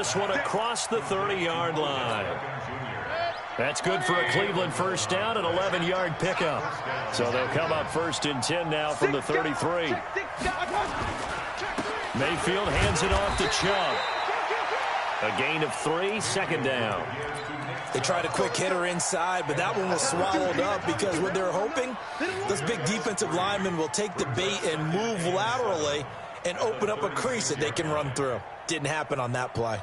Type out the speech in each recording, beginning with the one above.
this one across the 30-yard line. That's good for a Cleveland first down, an 11-yard pickup. So they'll come up 1st and 10 now from the 33. Mayfield hands it off to Chubb. A gain of 3, 2nd down. They tried a quick hitter inside, but that one was swallowed up because what they're hoping, those big defensive linemen will take the bait and move laterally and open up a crease that they can run through. Didn't happen on that play.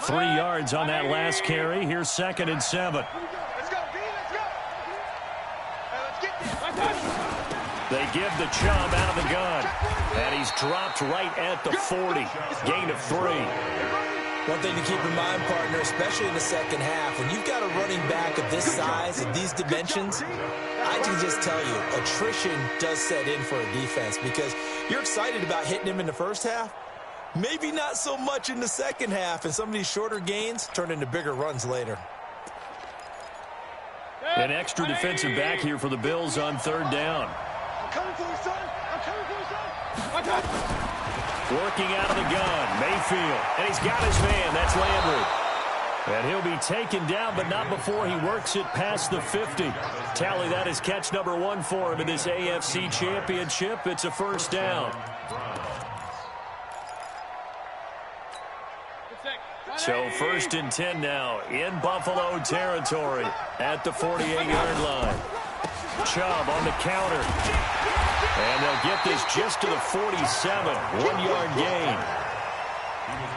Three yards on that last carry. Here's 2nd and 7. They give the Chubb out of the gun. And he's dropped right at the 40. Gain of 3. One thing to keep in mind, partner, especially in the second half, when you've got a running back of this size and these dimensions, I can just tell you, attrition does set in for a defense because you're excited about hitting him in the first half. Maybe not so much in the second half, and some of these shorter gains turn into bigger runs later. An extra defensive back here for the Bills on 3rd down. I'm coming for you, son. I'm coming for you, son. I got you. Working out of the gun, Mayfield. And he's got his man. That's Landry. And he'll be taken down, but not before he works it past the 50. Tally, that is catch number 1 for him in this AFC Championship. It's a 1st down. So 1st and 10 now in Buffalo territory at the 48-yard line. Chubb on the counter. And they'll get this just to the 47. 1-yard gain.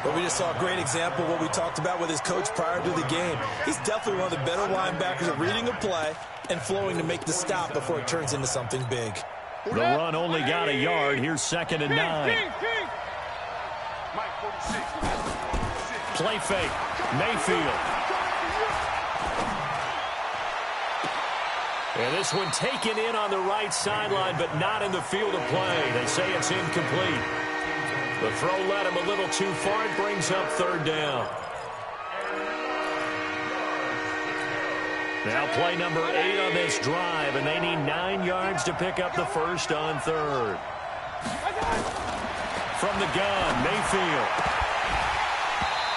But we just saw a great example of what we talked about with his coach prior to the game. He's definitely one of the better linebackers at reading a play and flowing to make the stop before it turns into something big. The run only got a yard. Here's 2nd and 9. Play fake. Mayfield. And this one taken in on the right sideline, but not in the field of play. They say it's incomplete. The throw led him a little too far. It brings up 3rd down. Now play number 8 on this drive, and they need 9 yards to pick up the first on 3rd. From the gun, Mayfield.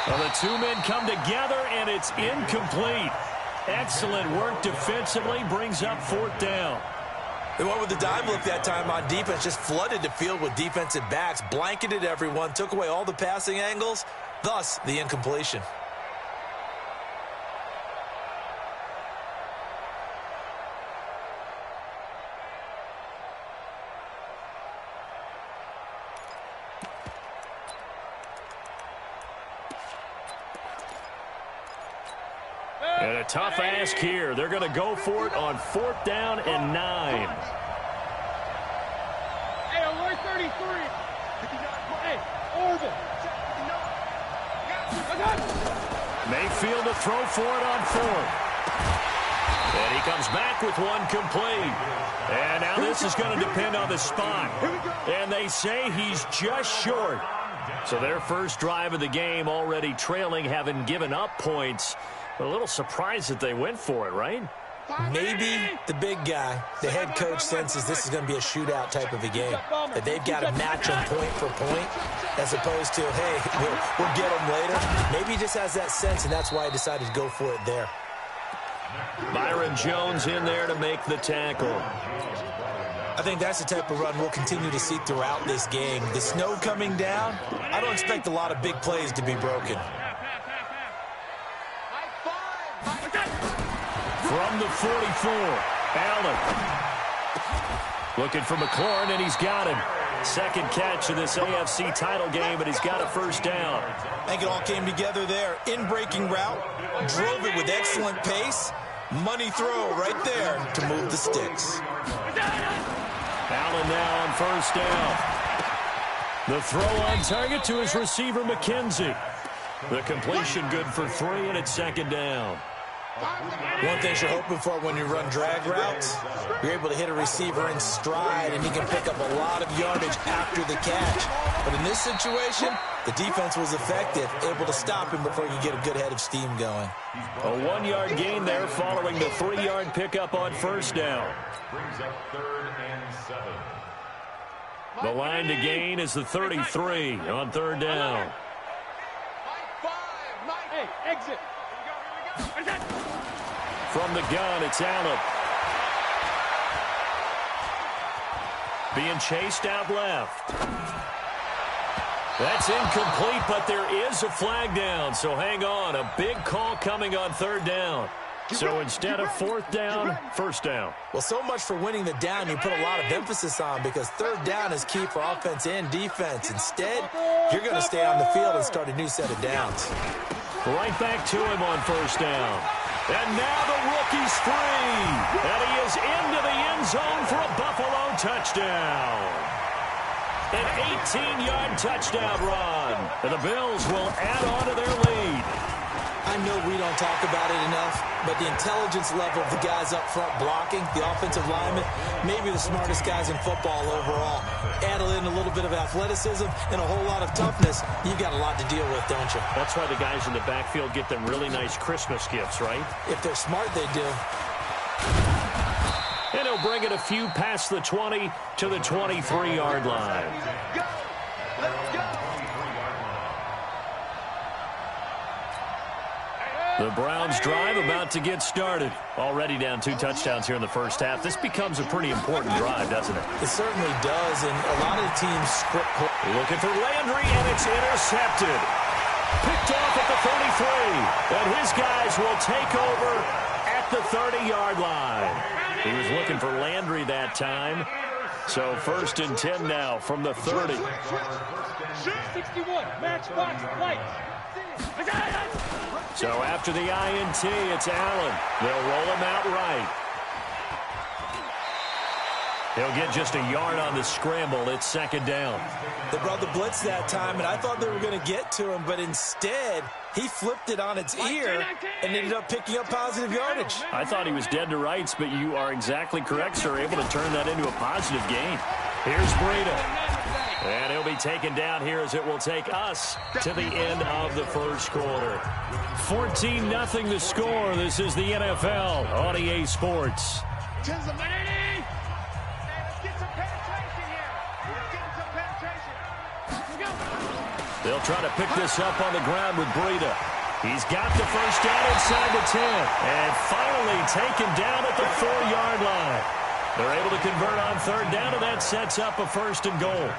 Well, the two men come together, and it's incomplete. Excellent work defensively, brings up 4th down. They went with the dime look that time on defense, just flooded the field with defensive backs, blanketed everyone, took away all the passing angles, thus the incompletion. And a tough ask here. They're going to go for it on 4th down and 9. Hey, alert 33. Hey, Orville. Mayfield to throw for it on 4th. And he comes back with one complete. And now this is going to depend on the spot. And they say he's just short. So their first drive of the game already trailing, having given up points. But a little surprised that they went for it, right? Maybe the big guy, the head coach, senses this is going to be a shootout type of a game. That they've got to match them point for point as opposed to, hey, we'll get them later. Maybe he just has that sense, and that's why he decided to go for it there. Byron Jones in there to make the tackle. I think that's the type of run we'll continue to see throughout this game. The snow coming down, I don't expect a lot of big plays to be broken. From the 44, Allen. Looking for McLaurin, and he's got him. Second catch of this AFC title game, and he's got a first down. I think it all came together there. In-breaking route, drove it with excellent pace. Money throw right there to move the sticks. Allen now on first down. The throw on target to his receiver, McKenzie. The completion good for 3, and it's 2nd down. One thing you're hoping for when you run drag routes, you're able to hit a receiver in stride, and he can pick up a lot of yardage after the catch. But in this situation, the defense was effective, able to stop him before you get a good head of steam going. A 1-yard gain there following the 3-yard pickup on first down. Brings up 3rd and 7. The line to gain is the 33 on third down. Hey, exit. From the gun, it's Allen. Being chased out left. That's incomplete, but there is a flag down, so hang on. A big call coming on third down. So instead of fourth down, first down. Well, so much for winning the down you put a lot of emphasis on, because third down is key for offense and defense. Instead, you're going to stay on the field and start a new set of downs. Right back to him on first down. And now the rookie's free. And he is into the end zone for a Buffalo touchdown. An 18-yard touchdown run. And the Bills will add on to their lead. I know we don't talk about it enough, but the intelligence level of the guys up front blocking, the offensive linemen, maybe the smartest guys in football overall. Add in a little bit of athleticism and a whole lot of toughness, you've got a lot to deal with, don't you? That's why the guys in the backfield get them really nice Christmas gifts, right? If they're smart, they do. And he'll bring it a few past the 20 to the 23-yard line. Go. Let's go. The Browns drive about to get started. Already down 2 touchdowns here in the first half. This becomes a pretty important drive, doesn't it? It certainly does, and a lot of the teams script. Looking for Landry, and it's intercepted. Picked off at the 33. And his guys will take over at the 30-yard line. He was looking for Landry that time. So first and 10 now from the 30. 61, matchbox, lights. So after the INT, it's Allen. They'll roll him out right. He'll get just a yard on the scramble. It's second down. They brought the blitz that time, and I thought they were going to get to him, but instead, he flipped it on its ear and ended up picking up positive yardage. I thought he was dead to rights, but you are exactly correct, sir. Able to turn that into a positive gain. Here's Breida. And he'll be taken down here as it will take us to the end of the first quarter. 14-0 the score. This is the NFL on EA Sports. Let's get some penetration here. Let's get some penetration. Let's go. They'll try to pick this up on the ground with Breida. He's got the first down inside the 10. And finally taken down at the 4-yard line. They're able to convert on third down, and that sets up a first and goal.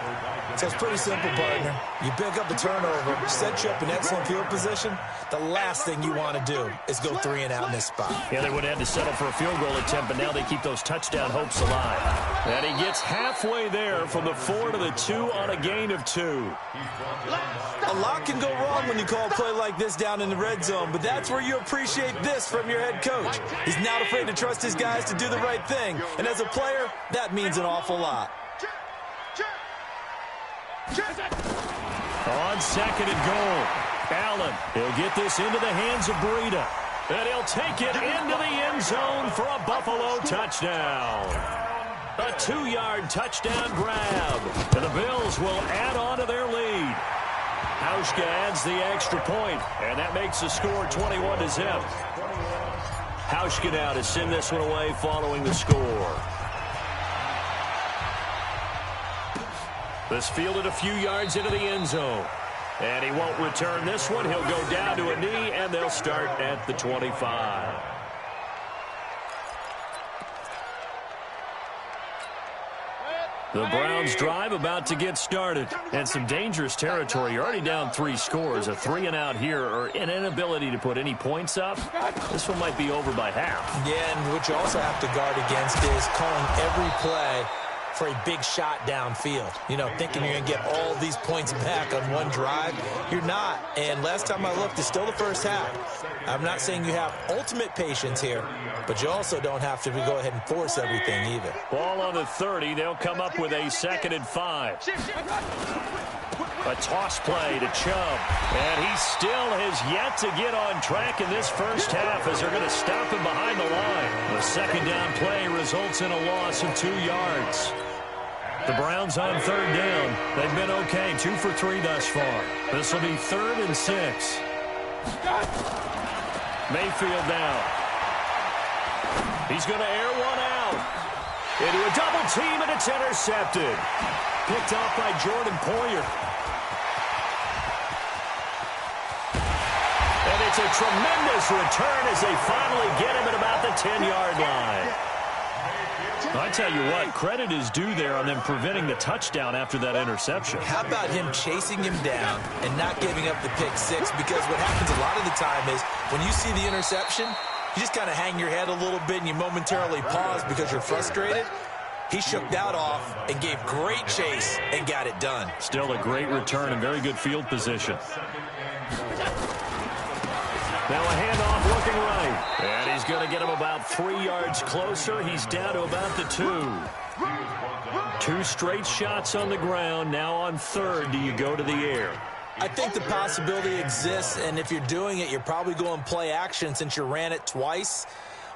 So it's pretty simple, partner. You pick up a turnover, set you up in excellent field position. The last thing you want to do is go 3 and out in this spot. Yeah, they would have had to settle for a field goal attempt, but now they keep those touchdown hopes alive. And he gets halfway there from the 4 to the 2 on a gain of 2. A lot can go wrong when you call a play like this down in the red zone, but that's where you appreciate this from your head coach. He's not afraid to trust his guys to do the right thing, and as a player, that means an awful lot. On second and goal, Allen, he'll get this into the hands of Breida, and he'll take it into the end zone for a Buffalo touchdown. A 2-yard touchdown grab, and the Bills will add on to their lead. Hauschka adds the extra point, and that makes the score 21-0. Hauschka now to send this one away following the score. This fielded a few yards into the end zone. And he won't return this one. He'll go down to a knee, and they'll start at the 25. The Browns drive about to get started. And some dangerous territory. You're already down 3 scores. A 3 and out here, or an inability to put any points up. This one might be over by half. Yeah, and what you also have to guard against is calling every play for a big shot downfield. You know, thinking you're going to get all these points back on one drive. You're not. And last time I looked, it's still the first half. I'm not saying you have ultimate patience here, but you also don't have to go ahead and force everything either. Ball on the 30. They'll come up with a 2nd and 5. A toss play to Chubb. And he still has yet to get on track in this first half as they're going to stop him behind the line. The second down play results in a loss of 2 yards. The Browns on third down. They've been okay, 2 for 3 thus far. This will be 3rd and 6. Mayfield now. He's going to air one out. Into a double team, and it's intercepted. picked off by Jordan Poyer. And it's a tremendous return as they finally get him at about the 10-yard line. I tell you what, credit is due there on them preventing the touchdown after that interception. How about him chasing him down and not giving up the pick six? Because what happens a lot of the time is when you see the interception, you just kind of hang your head a little bit and you momentarily pause because you're frustrated. He shook that off and gave great chase and got it done. Still a great return and very good field position. Now a handoff looking right. And he's going to get him about 3 yards closer. He's down to about the 2. 2 straight shots on the ground. Now on third, do you go to the air? I think the possibility exists, and if you're doing it, you're probably going play action since you ran it twice.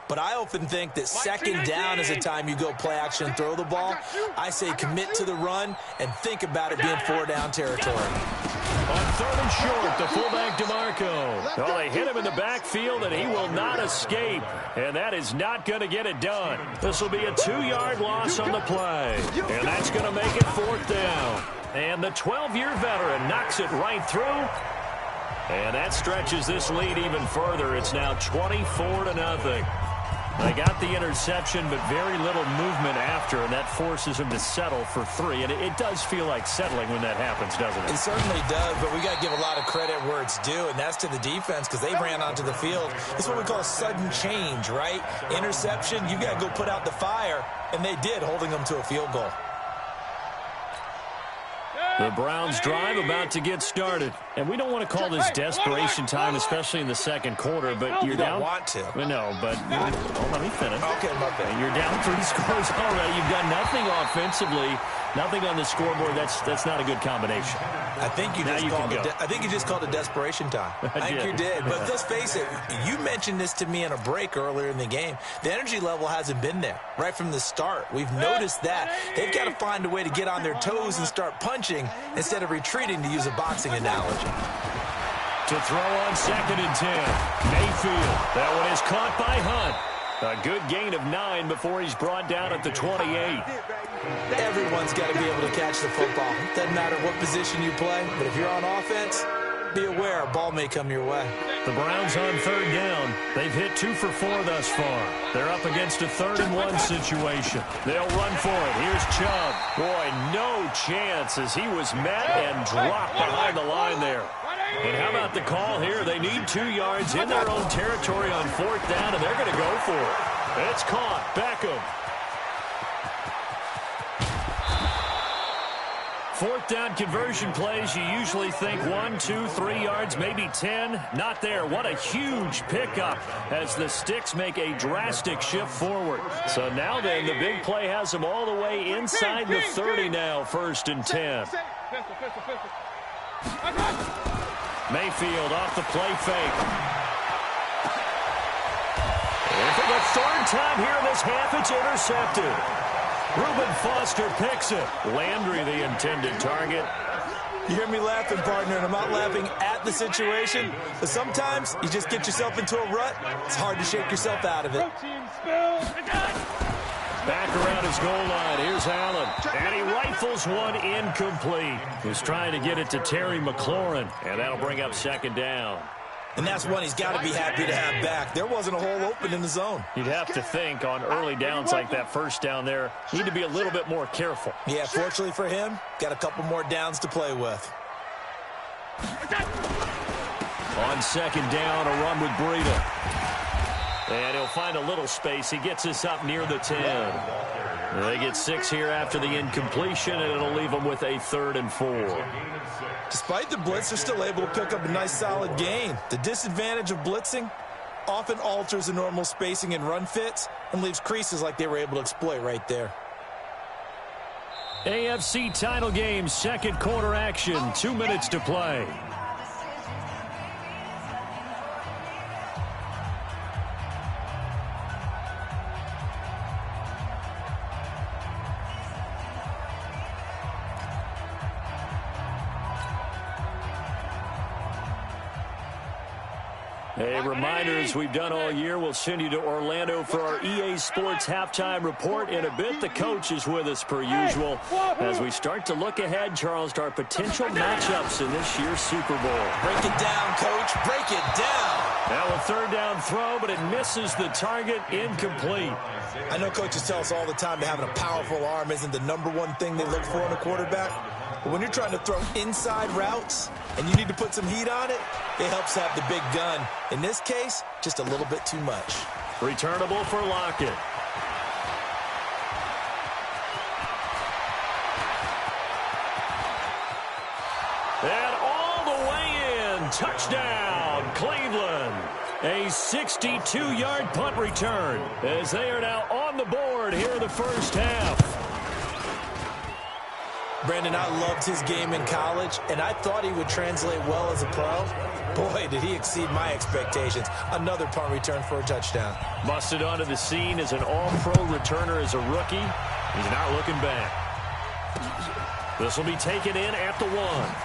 But I often think that second down is the time you go play action and throw the ball. I say commit to the run and think about it being 4-down territory. On third and short, the fullback DeMarco. Well, they hit him in the backfield, and he will not escape. And that is not going to get it done. This will be a 2-yard loss on the play. And that's going to make it 4th down. And the 12-year veteran knocks it right through. And that stretches this lead even further. It's now 24-0. They got the interception, but very little movement after, and that forces him to settle for 3. And it does feel like settling when that happens, doesn't it? It certainly does, but we got to give a lot of credit where it's due, and that's to the defense because they ran onto the field. It's what we call a sudden change, right? Interception, you got to go put out the fire, and they did, holding them to a field goal. The Browns drive about to get started. And we don't want to call this desperation time, especially in the second quarter, but you're down. You don't want to. No, but let me finish. Okay, my bad. You're down 3 scores already. You've done nothing offensively, nothing on the scoreboard. That's not a good combination. I think you just called it desperation time. I think you did. But let's face it, you mentioned this to me in a break earlier in the game. The energy level hasn't been there right from the start. We've noticed that. They've got to find a way to get on their toes and start punching instead of retreating, to use a boxing analogy. To throw on 2nd and 10. Mayfield. That one is caught by Hunt. A good gain of 9 before he's brought down at the 28. Everyone's got to be able to catch the football. Doesn't matter what position you play, but if you're on offense, be aware a ball may come your way. The Browns on 3rd down. They've hit 2 for 4 thus far. They're up against a 3rd and 1 situation. They'll run for it. Here's Chubb. Boy, no chance as he was met and dropped behind the line there. And how about the call here? They need 2 yards in their own territory on 4th down, and they're going to go for it. It's caught. Beckham. 4th down conversion plays, you usually think 1, 2, 3 yards, maybe 10. Not there. What a huge pickup as the Sticks make a drastic shift forward. So now then, the big play has them all the way inside the 30 now, 1st and 10. Mayfield off the play fake. And for the 3rd time here in this half, it's intercepted. Reuben Foster picks it. Landry, the intended target. You hear me laughing, partner, and I'm not laughing at the situation, but sometimes you just get yourself into a rut. It's hard to shake yourself out of it. Back around his goal line. Here's Allen. And he rifles one incomplete. He's trying to get it to Terry McLaurin, and that'll bring up 2nd down. And that's one he's got to be happy to have back. There wasn't a hole open in the zone. You'd have to think on early downs like that 1st down there, need to be a little bit more careful. Yeah, fortunately for him, got a couple more downs to play with. On 2nd down, a run with Breida. And he'll find a little space. He gets us up near the 10. They get 6 here after the incompletion, and it'll leave them with a 3rd and 4. Despite the blitz, they're still able to pick up a nice solid gain. The disadvantage of blitzing often alters the normal spacing and run fits and leaves creases like they were able to exploit right there. AFC title game, 2nd quarter action, 2 minutes to play. A reminder, as we've done all year, we'll send you to Orlando for our EA Sports halftime report. In a bit, the coach is with us per usual as we start to look ahead, Charles, to our potential matchups in this year's Super Bowl. Break it down, Coach. Break it down. Now a third down throw, but it misses the target. Incomplete. I know coaches tell us all the time that having a powerful arm isn't the #1 thing they look for in a quarterback. But when you're trying to throw inside routes and you need to put some heat on it, it helps have the big gun. In this case, just a little bit too much. Returnable for Lockett. And all the way in. Touchdown, Cleveland. A 62-yard punt return as they are now on the board here in the first half. Brandon, I loved his game in college, and I thought he would translate well as a pro. Boy, did he exceed my expectations. Another punt return for a touchdown. Busted onto the scene as an all-pro returner as a rookie. He's not looking back. This will be taken in at the 1.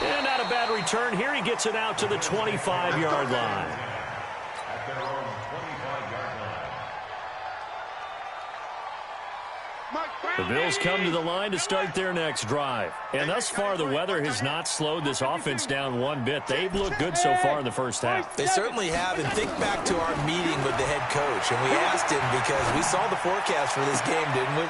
And not a bad return here. He gets it out to the 25-yard line. The Bills come to the line to start their next drive. And thus far, the weather has not slowed this offense down one bit. They've looked good so far in the first half. They certainly have. And think back to our meeting with the head coach. And we asked him because we saw the forecast for this game, didn't we?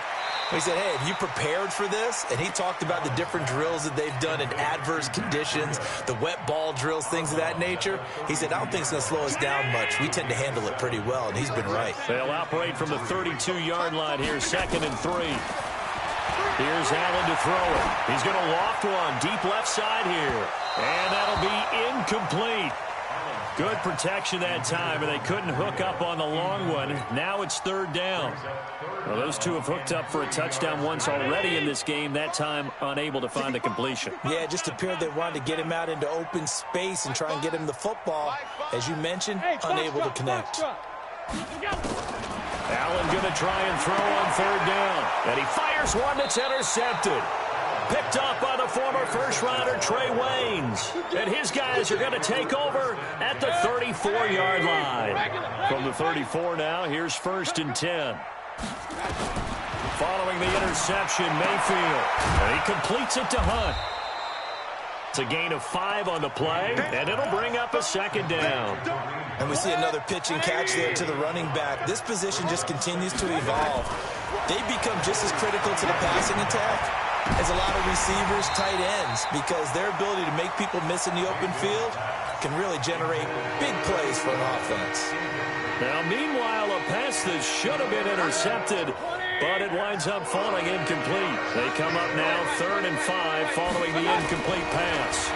We said, hey, have you prepared for this? And he talked about the different drills that they've done in adverse conditions, the wet ball drills, things of that nature. He said, I don't think it's going to slow us down much. We tend to handle it pretty well, and he's been right. They'll operate from the 32-yard line here, 2nd and 3. Here's Allen to throw it. He's going to loft one deep left side here. And that'll be incomplete. Good protection that time, and they couldn't hook up on the long one. Now it's 3rd down. Well, those two have hooked up for a touchdown once already in this game, that time unable to find the completion. Yeah, it just appeared they wanted to get him out into open space and try and get him the football. As you mentioned, unable to connect. Allen going to try and throw on 3rd down. And he fires one that's intercepted. Picked up by the former first-rounder Trey Waynes. And his guys are going to take over at the 34-yard line. From the 34 now, here's 1st and 10. Following the interception, Mayfield. And he completes it to Hunt. It's a gain of 5 on the play, and it'll bring up a 2nd down. And we see another pitch and catch there to the running back. This position just continues to evolve. They become just as critical to the passing attack as a lot of receivers, tight ends, because their ability to make people miss in the open field can really generate big plays for an offense. Now, meanwhile, a pass that should have been intercepted, but it winds up falling incomplete. They come up now 3rd and 5 following the incomplete pass.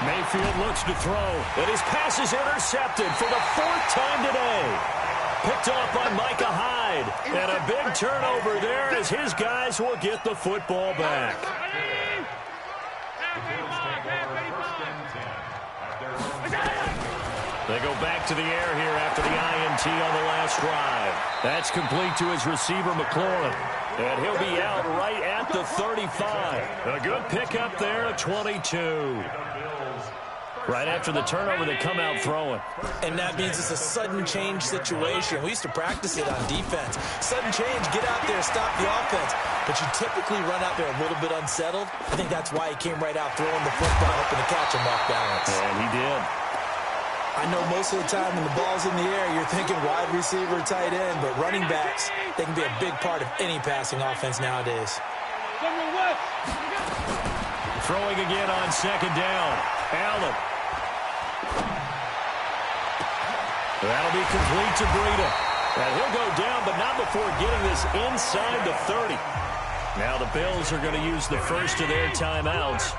Mayfield looks to throw, and his pass is intercepted for the 4th time today. Picked off by Micah Hyde. And a big turnover there as his guys will get the football back. They go back to the air here after the INT on the last drive. That's complete to his receiver, McLaurin. And he'll be out right at the 35. A good pickup there at 22. Right after the turnover, they come out throwing. And that means it's a sudden change situation. We used to practice it on defense. Sudden change, get out there, stop the offense. But you typically run out there a little bit unsettled. I think that's why he came right out throwing the football, hoping to catch him off balance. And he did. I know most of the time when the ball's in the air, you're thinking wide receiver, tight end, but running backs, they can be a big part of any passing offense nowadays. Throwing again on 2nd down. Allen. That'll be complete to Breida. And he'll go down, but not before getting this inside the 30. Now the Bills are going to use the first of their timeouts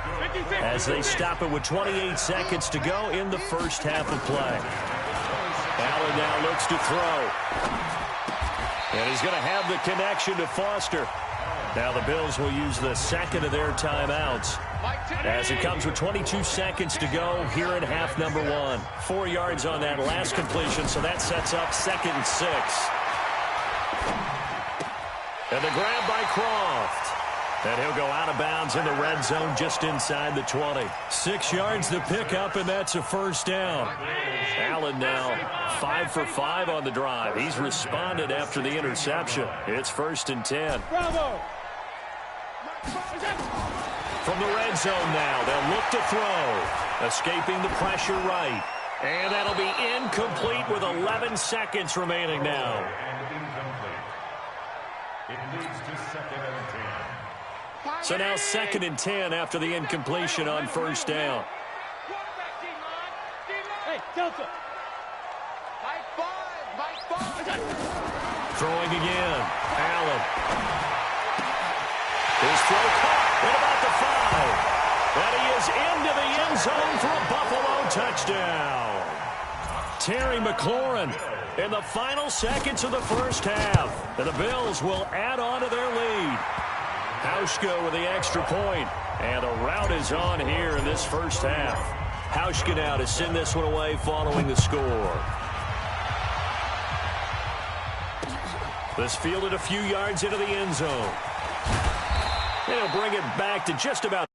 as they stop it with 28 seconds to go in the first half of play. Allen now looks to throw. And he's going to have the connection to Foster. Now the Bills will use the second of their timeouts as it comes with 22 seconds to go here in half number 1. 4 yards on that last completion, so that sets up 2nd and 6. And the grab by Croft. And he'll go out of bounds in the red zone just inside the 20. 6 yards to pick up, and that's a first down. Allen now 5 for 5 on the drive. He's responded after the interception. It's 1st and 10. Bravo! From the red zone now, they'll look to throw. Escaping the pressure right. And that'll be incomplete with 11 seconds remaining now. So now 2nd and 10 after the incompletion on first down. Hey, Delta! Mike 5! Throwing again. Allen. His throw caught at about the 5. And he is into the end zone for a Buffalo touchdown. Terry McLaurin in the final seconds of the first half. And the Bills will add on to their lead. Hauschka with the extra point. And a rout is on here in this first half. Hauschka now to send this one away following the score. This fielded a few yards into the end zone. They'll bring it back to just about.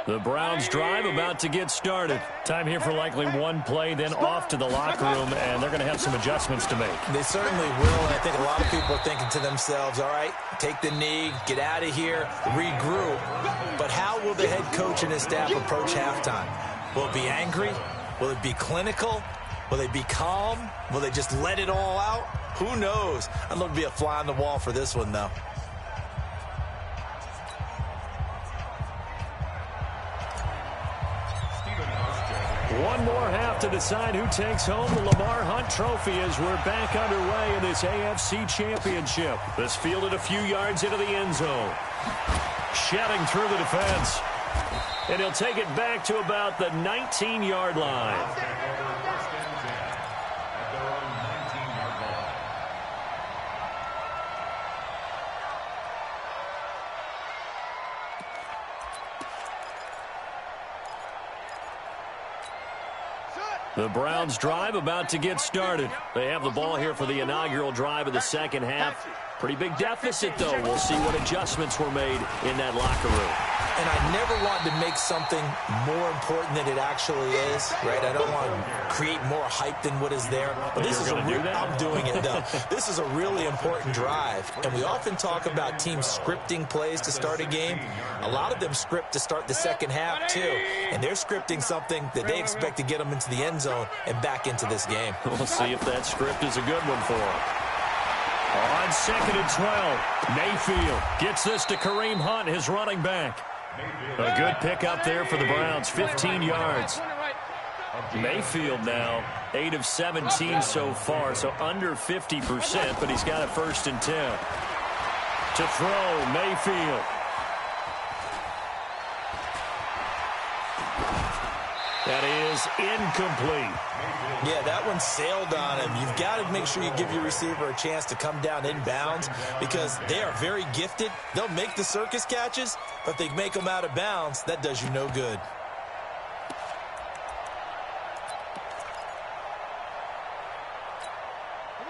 The Browns drive about to get started. Time here for likely one play, then off to the locker room, and they're going to have some adjustments to make. They certainly will, and I think a lot of people are thinking to themselves, all right, take the knee, get out of here, regroup. But how will the head coach and his staff approach halftime? Will it be angry? Will it be clinical? Will they be calm? Will they just let it all out? Who knows? I'd love to be a fly on the wall for this one, though. One more half to decide who takes home the Lamar Hunt Trophy as we're back underway in this AFC Championship. This fielded a few yards into the end zone. Shedding through the defense. And he'll take it back to about the 19-yard line. The Browns drive about to get started. They have the ball here for the inaugural drive of the second half. Pretty big deficit, though. We'll see what adjustments were made in that locker room. And I never want to make something more important than it actually is, right? I don't want to create more hype than what is there. But this is I'm doing it, though. This is a really important drive. And we often talk about teams scripting plays to start a game. A lot of them script to start the second half, too. And they're scripting something that they expect to get them into the end zone and back into this game. We'll see if that script is a good one for them. On 2nd and 12, Mayfield gets this to Kareem Hunt, his running back. A good pickup there for the Browns, 15 yards. Mayfield now, 8 of 17 so far, so under 50%, but he's got a 1st and 10. To throw, Mayfield. That is incomplete. Yeah, that one sailed on him. You've got to make sure you give your receiver a chance to come down inbounds because they are very gifted. They'll make the circus catches, but if they make them out of bounds, that does you no good.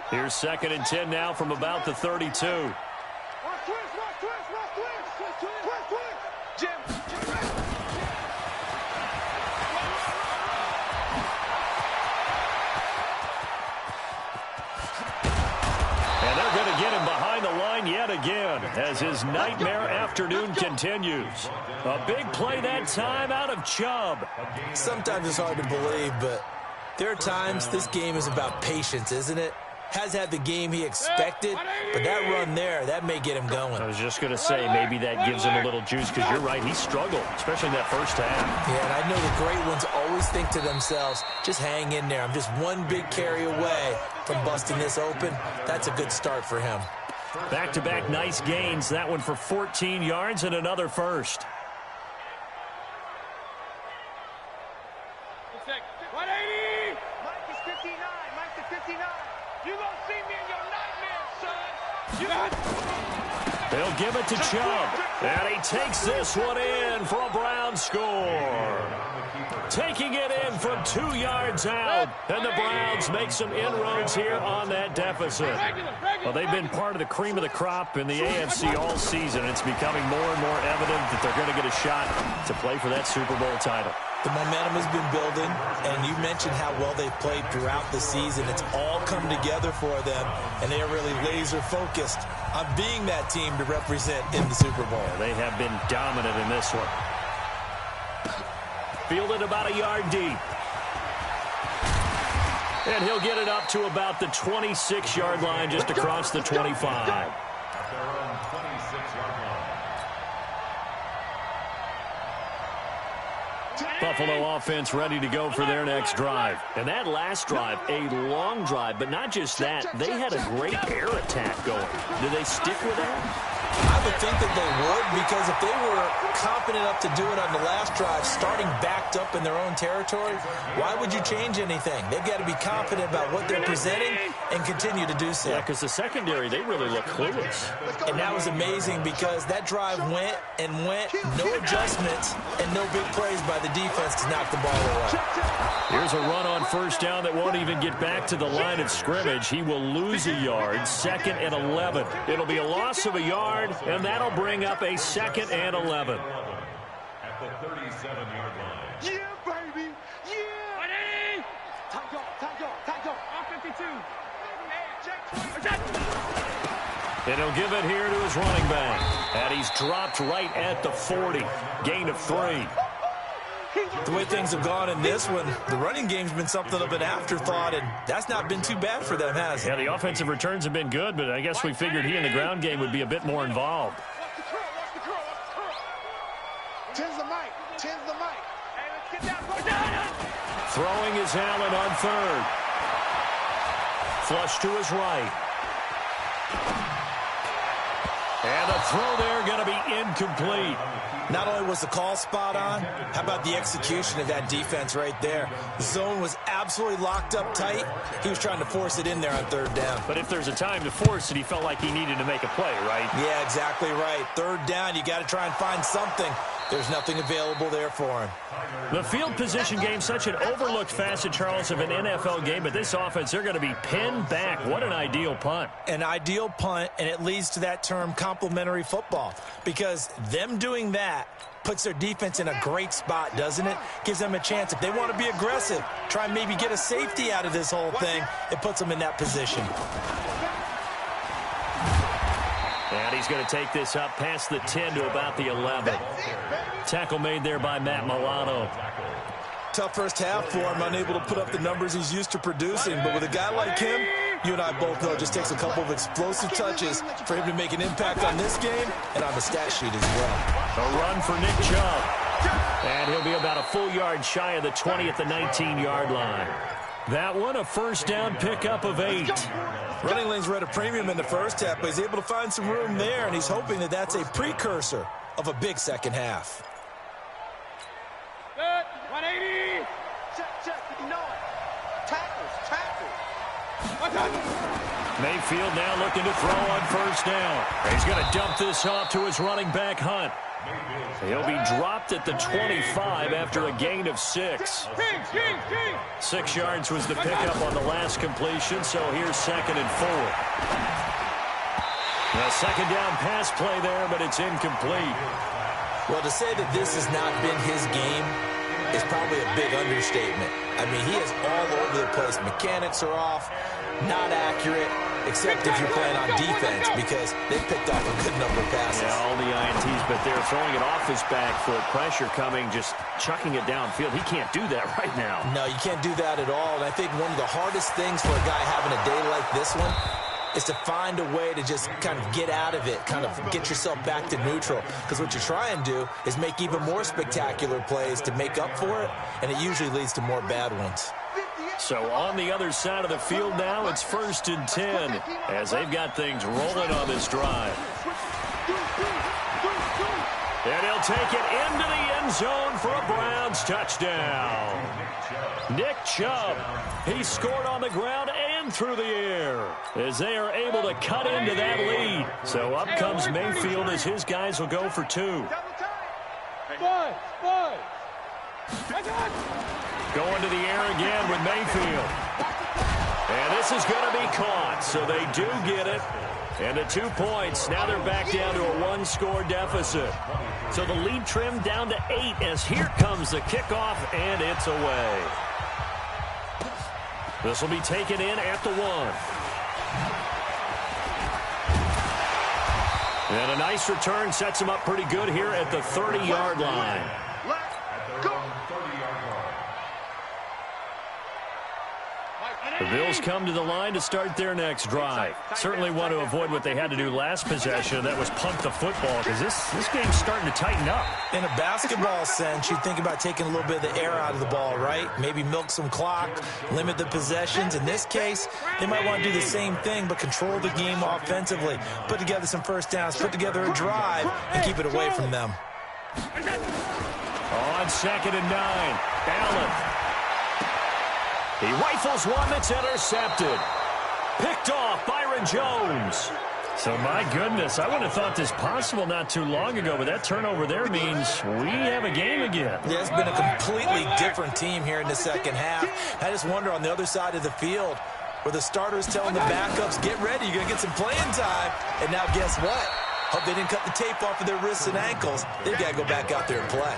Here's 2nd and 10 now from about the 32. Yet again as his nightmare afternoon continues. A big play that time out of Chubb. Sometimes it's hard to believe, but there are times this game is about patience, isn't it? Has had the game he expected, but that run there, that may get him going. I was just going to say, maybe that gives him a little juice because you're right, he struggled, especially in that first half. Yeah, and I know the great ones always think to themselves, just hang in there. I'm just one big carry away from busting this open. That's a good start for him. Back-to-back nice gains. That one for 14 yards and another first. Mike is 59. Mike is 59. You gonna see me in your nightmare. They'll give it to Chubb. And he takes this one in for a Browns score. Taking it in from 2 yards out. And the Browns make some inroads here on that deficit. Well, they've been part of the cream of the crop in the AFC all season. It's becoming more and more evident that they're going to get a shot to play for that Super Bowl title. The momentum has been building, and you mentioned how well they've played throughout the season. It's all come together for them, and they are really laser-focused on being that team to represent in the Super Bowl. They have been dominant in this one. Fielded about a yard deep. And he'll get it up to about the 26-yard line, just across the 25. Buffalo offense ready to go for their next drive. And that last drive, a long drive, but not just that. They had a great air attack going. Do they stick with that? I would think that they would, because if they were confident enough to do it on the last drive, starting backed up in their own territory, why would you change anything? They've got to be confident about what they're presenting and continue to do so. Yeah, because the secondary, they really look clueless. And that was amazing because that drive went and went, no adjustments and no big plays by the defense to knock the ball away. Here's a run on first down that won't even get back to the line of scrimmage. He will lose a yard, 2nd and 11. It'll be a loss of a yard, and that'll bring up a 2nd and 11. At the 37-yard line. Yeah, baby! Yeah! Ready! Tango! On 52. And he'll give it here to his running back. And he's dropped right at the 40. Gain of 3. The way things have gone in this one, the running game's been something of an afterthought, and that's not been too bad for them, has it? Yeah, the offensive returns have been good, but I guess we figured he in the ground game would be a bit more involved. Tens the mic. Hey, let's get down. Throwing is Allen on 3rd. Flush to his right. And the throw there going to be incomplete. Not only was the call spot on, how about the execution of that defense right there? The zone was absolutely locked up tight. He was trying to force it in there on 3rd down. But if there's a time to force it, he felt like he needed to make a play, right? Yeah, exactly right. 3rd down, you got to try and find something. There's nothing available there for him. The field position game, such an overlooked facet, Charles, of an NFL game, but this offense, they're going to be pinned back. What an ideal punt. An ideal punt, and it leads to that term complementary football, because them doing that puts their defense in a great spot, doesn't it? Gives them a chance. If they want to be aggressive, try and maybe get a safety out of this whole thing, it puts them in that position. And he's going to take this up past the 10 to about the 11. Tackle made there by Matt Milano. Tough first half for him, unable to put up the numbers he's used to producing. But with a guy like him, you and I both know it just takes a couple of explosive touches for him to make an impact on this game and on the stat sheet as well. A run for Nick Chubb. And he'll be about a full yard shy of the 20 at the 19-yard line. That one, a first down pickup of 8. Running lanes were at a premium in the first half, but he's able to find some room there, and he's hoping that that's a precursor of a big second half. Good. 180. Check. You know it. Tackles. Mayfield now looking to throw on first down. He's going to dump this off to his running back, Hunt. He'll be dropped at the 25 after a gain of 6. 6 yards was the pickup on the last completion, so here's 2nd and 4. A second down pass play there, but it's incomplete. Well, to say that this has not been his game is probably a big understatement. I mean, he is all over the place. Mechanics are off, not accurate, except if you're playing on defense, because they picked off a good number of passes. Yeah, all the INTs, but they're throwing it off his back foot. Pressure coming, just chucking it downfield. He can't do that right now. No, you can't do that at all. And I think one of the hardest things for a guy having a day like this one is to find a way to just kind of get out of it, kind of get yourself back to neutral. Because what you try and do is make even more spectacular plays to make up for it, and it usually leads to more bad ones. So on the other side of the field now, it's 1st and 10 as they've got things rolling on this drive. And he'll take it into the end zone for a Browns touchdown. Nick Chubb, he scored on the ground and one through the air as they are able to cut into that lead. So up comes Mayfield as his guys will go for two. Going to the air again with Mayfield. And this is going to be caught, so they do get it. And at 2 points, now they're back down to a one-score deficit. So the lead trimmed down to 8 as here comes the kickoff, and it's away. This will be taken in at the 1. And a nice return sets him up pretty good here at the 30-yard line. The Bills come to the line to start their next drive. Certainly want to avoid what they had to do last possession. That was punt the football because this game's starting to tighten up. In a basketball sense, you think about taking a little bit of the air out of the ball, right? Maybe milk some clock, limit the possessions. In this case, they might want to do the same thing but control the game offensively. Put together some first downs, put together a drive, and keep it away from them. On 2nd and 9, Allen. He rifles one that's intercepted. Picked off Byron Jones. So, my goodness, I wouldn't have thought this possible not too long ago, but that turnover there means we have a game again. Yeah, it's been a completely different team here in the second half. I just wonder on the other side of the field where the starters telling the backups, get ready, you're going to get some playing time. And now guess what? Hope they didn't cut the tape off of their wrists and ankles. They've got to go back out there and play.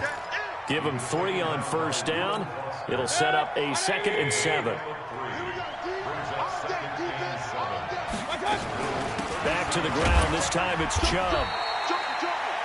Give them 3 on first down. It'll set up a 2nd and 7. Back to the ground. This time it's Chubb.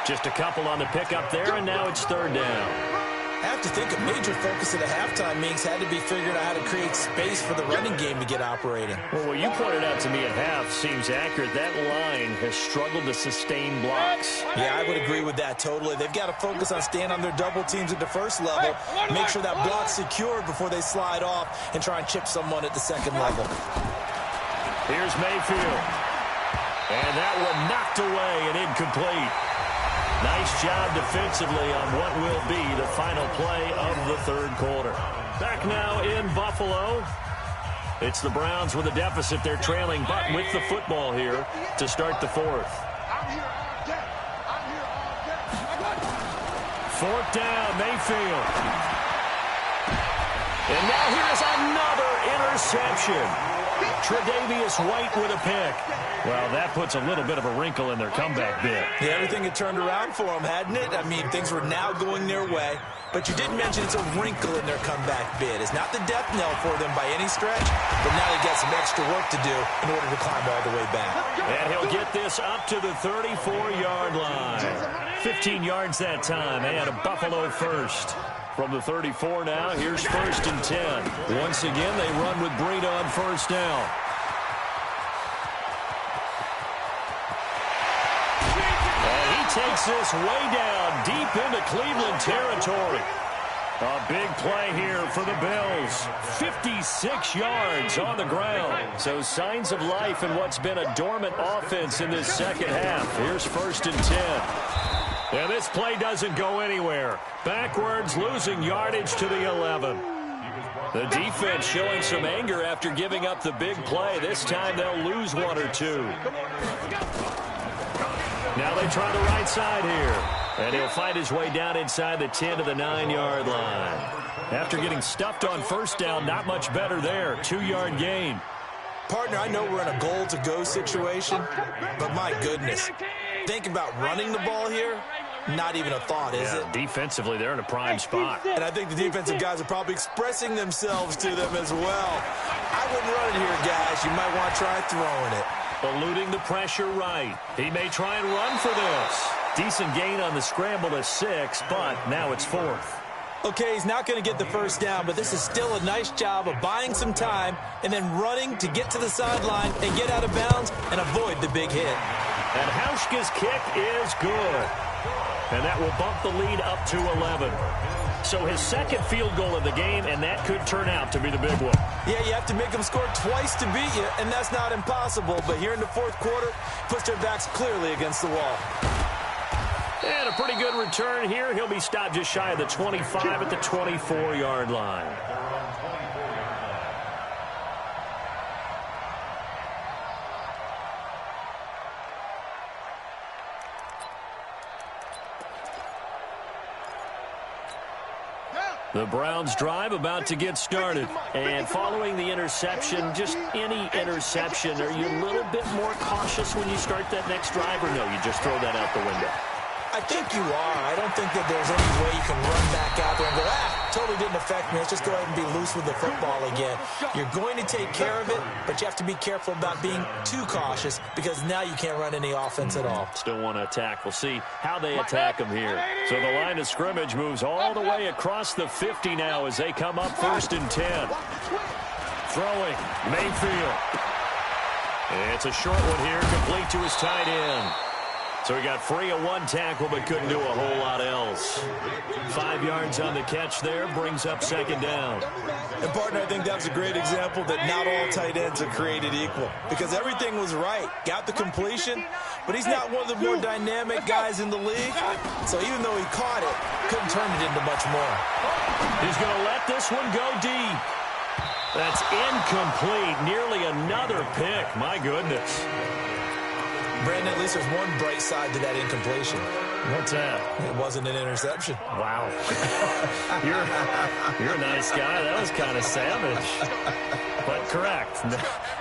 Just a couple on the pickup there, and now it's 3rd down. I have to think a major focus at the halftime meetings had to be figuring out how to create space for the running game to get operating. Well, what you pointed out to me at half seems accurate. That line has struggled to sustain blocks. Yeah, I would agree with that totally. They've got to focus on staying on their double teams at the first level, make sure that block's secured before they slide off and try and chip someone at the second level. Here's Mayfield. And that one knocked away and incomplete. Nice job defensively on what will be the final play of the 3rd quarter. Back now in Buffalo. It's the Browns with a deficit. They're trailing, but with the football here to start the 4th. 4th down, Mayfield. And now here's another interception. Tre'Davious White with a pick. Well, that puts a little bit of a wrinkle in their comeback bid. Yeah, everything had turned around for them, hadn't it? I mean, things were now going their way. But you did mention it's a wrinkle in their comeback bid. It's not the death knell for them by any stretch, but now they've got some extra work to do in order to climb all the way back. And he'll get this up to the 34-yard line. 15 yards that time, and a Buffalo first. From the 34 now, here's 1st and 10. Once again, they run with Breida on first down. And he takes this way down, deep into Cleveland territory. A big play here for the Bills. 56 yards on the ground. So signs of life in what's been a dormant offense in this second half. Here's 1st and 10. And this play doesn't go anywhere. Backwards, losing yardage to the 11. The defense showing some anger after giving up the big play. This time they'll lose 1 or 2. Now they try the right side here. And he'll find his way down inside the 10 to the 9-yard line. After getting stuffed on first down, not much better there. 2-yard gain. Partner, I know we're in a goal-to-go situation, but my goodness. Think about running the ball here. Not even a thought, is it? Defensively, they're in a prime spot. And I think the defensive guys are probably expressing themselves to them as well. I wouldn't run it here, guys. You might want to try throwing it. Eluding the pressure right. He may try and run for this. Decent gain on the scramble to 6, but now it's 4th. Okay, he's not going to get the first down, but this is still a nice job of buying some time and then running to get to the sideline and get out of bounds and avoid the big hit. And Hauschka's kick is good. And that will bump the lead up to 11. So his 2nd field goal of the game, and that could turn out to be the big one. Yeah, you have to make them score twice to beat you, and that's not impossible. But here in the 4th quarter, puts their backs clearly against the wall. And a pretty good return here. He'll be stopped just shy of the 25 at the 24-yard line. The Browns drive about to get started. And following the interception, just any interception, are you a little bit more cautious when you start that next drive, or no, you just throw that out the window? I think you are. I don't think that there's any way you can run back out there and go, totally didn't affect me. Let's just go ahead and be loose with the football again. You're going to take care of it, but you have to be careful about being too cautious because now you can't run any offense at all. Still want to attack. We'll see how they attack them here. So the line of scrimmage moves all the way across the 50 now as they come up 1st and 10. Throwing, Mayfield. It's a short one here, complete to his tight end. So he got free of one tackle but couldn't do a whole lot else. 5 yards on the catch there, brings up 2nd down. And, partner, I think that was a great example that not all tight ends are created equal because everything was right. Got the completion, but he's not one of the more dynamic guys in the league. So even though he caught it, couldn't turn it into much more. He's going to let this one go deep. That's incomplete. Nearly another pick. My goodness. Brandon, at least there's one bright side to that incompletion. What's that? It wasn't an interception. Wow. You're a nice guy. That was kind of savage. But correct.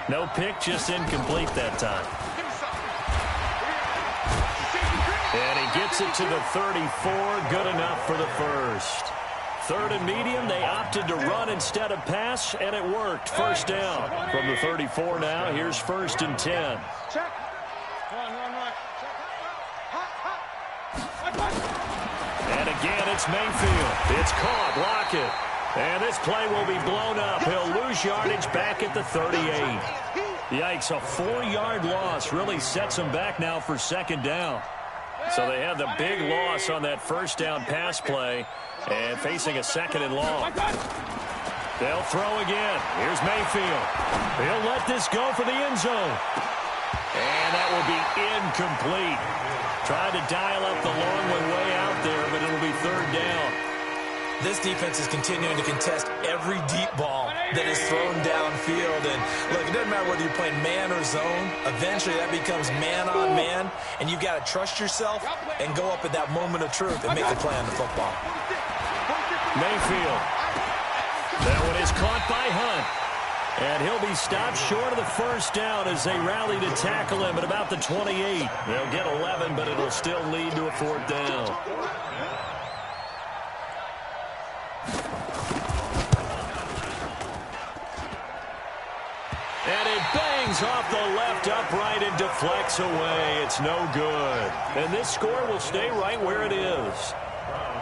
No pick, just incomplete that time. And he gets it to the 34. Good enough for the first. 3rd and medium, they opted to run instead of pass, and it worked. 1st down. From the 34 now, here's 1st and 10. Check. Run. And again, it's Mayfield. It's caught. Lockett. And this play will be blown up. He'll lose yardage back at the 38. Yikes, a 4-yard loss really sets him back now for 2nd down. So they have the big loss on that 1st down pass play and facing a 2nd and long. They'll throw again. Here's Mayfield. He'll let this go for the end zone. And that will be incomplete. Tried to dial up the long one way out there, but it'll be 3rd down. This defense is continuing to contest every deep ball that is thrown downfield. And, look, it doesn't matter whether you're playing man or zone. Eventually, that becomes man-on-man, and you've got to trust yourself and go up at that moment of truth and make the play on the football. Mayfield. That one is caught by Hunt. And he'll be stopped short of the 1st down as they rally to tackle him at about the 28. They'll get 11, but it'll still lead to a 4th down. And it bangs off the left upright and deflects away. It's no good. And this score will stay right where it is.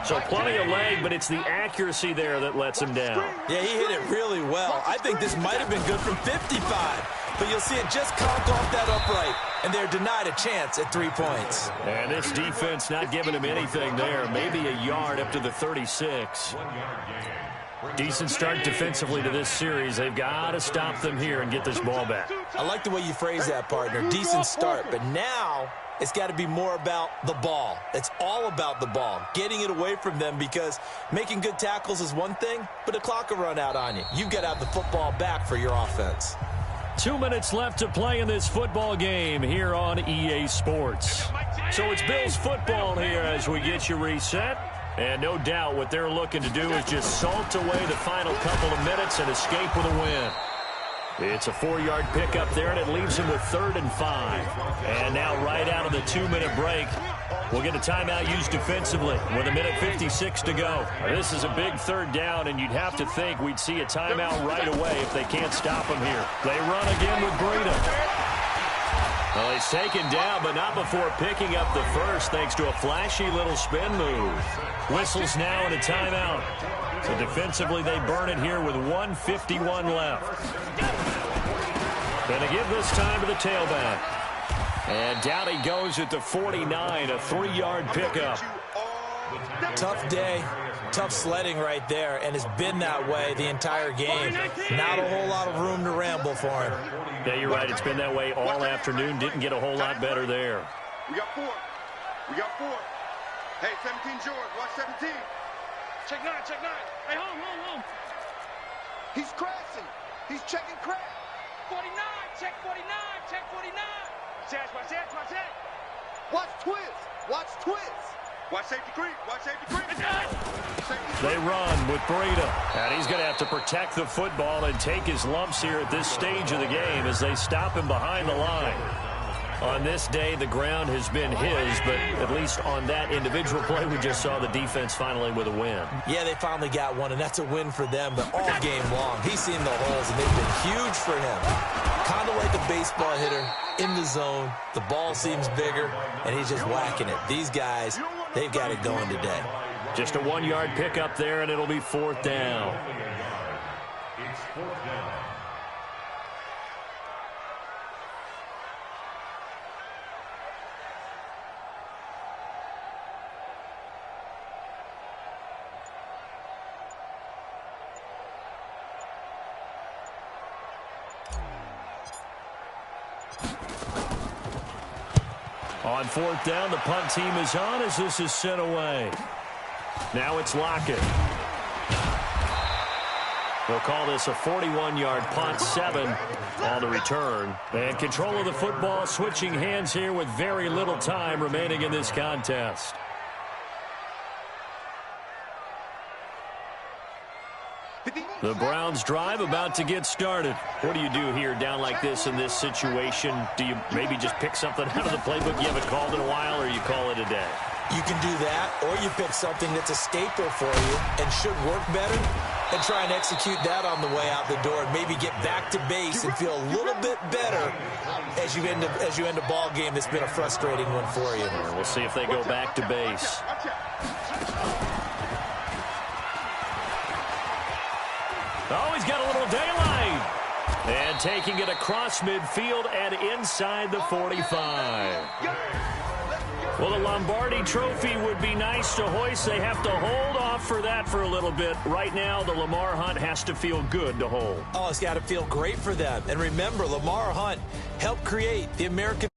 So plenty of leg, but it's the accuracy there that lets him down. Yeah, he hit it really well. I think this might have been good from 55. But you'll see it just conked off that upright, and they're denied a chance at 3 points. And this defense not giving him anything there. Maybe a yard up to the 36. Decent start defensively to this series. They've got to stop them here and get this ball back. I like the way you phrase that, partner. Decent start, but now it's got to be more about the ball. It's all about the ball, getting it away from them, because making good tackles is one thing, but the clock will run out on you. You've got to have the football back for your offense. 2 minutes left to play in this football game here on EA Sports. So it's Bills football here as we get you reset. And no doubt what they're looking to do is just salt away the final couple of minutes and escape with a win. It's a 4-yard pickup there, and it leaves him with 3rd and 5. And now right out of the 2-minute break, we'll get a timeout used defensively with 1:56 to go. This is a big 3rd down, and you'd have to think we'd see a timeout right away if they can't stop him here. They run again with Breida. Well, he's taken down, but not before picking up the first, thanks to a flashy little spin move. Whistles now and a timeout. So defensively, they burn it here with 1:51 left. Going to give this time to the tailback. And down he goes at the 49, a 3-yard pickup. Tough day, tough sledding right there, and it's been that way the entire game. Not a whole lot of room to ramble for him. Yeah, you're right. It's been that way all afternoon. Didn't get a whole lot better there. We got 4. Hey, 17 George, watch 17. Check 9. Hey, home. He's crashing. He's checking crash. 49, check 49. Watch that. Watch twist. Watch safety creep. Watch safety creep. They run with Breida. And he's going to have to protect the football and take his lumps here at this stage of the game as they stop him behind the line. On this day, the ground has been his, but at least on that individual play, we just saw the defense finally with a win. Yeah, they finally got one, and that's a win for them, but all game long, he's seen the holes, and they've been huge for him. Kind of like a baseball hitter in the zone. The ball seems bigger, and he's just whacking it. These guys, they've got it going today. Just a 1-yard pickup there, and it'll be 4th down. It's 4th down. On 4th down, the punt team is on as this is sent away. Now it's Lockett. We'll call this a 41-yard punt, 7 on the return. And control of the football switching hands here with very little time remaining in this contest. The Browns drive about to get started. What do you do here down like this in this situation? Do you maybe just pick something out of the playbook you haven't called in a while, or you call it a day? You can do that, or you pick something that's a staple for you and should work better and try and execute that on the way out the door and maybe get back to base and feel a little bit better as you end a ball game that's been a frustrating one for you. We'll see if they go back to base. Oh, he's got a little daylight. And taking it across midfield and inside the 45. Well, the Lombardi Trophy would be nice to hoist. They have to hold off for that for a little bit. Right now, the Lamar Hunt has to feel good to hold. Oh, it's got to feel great for them. And remember, Lamar Hunt helped create the American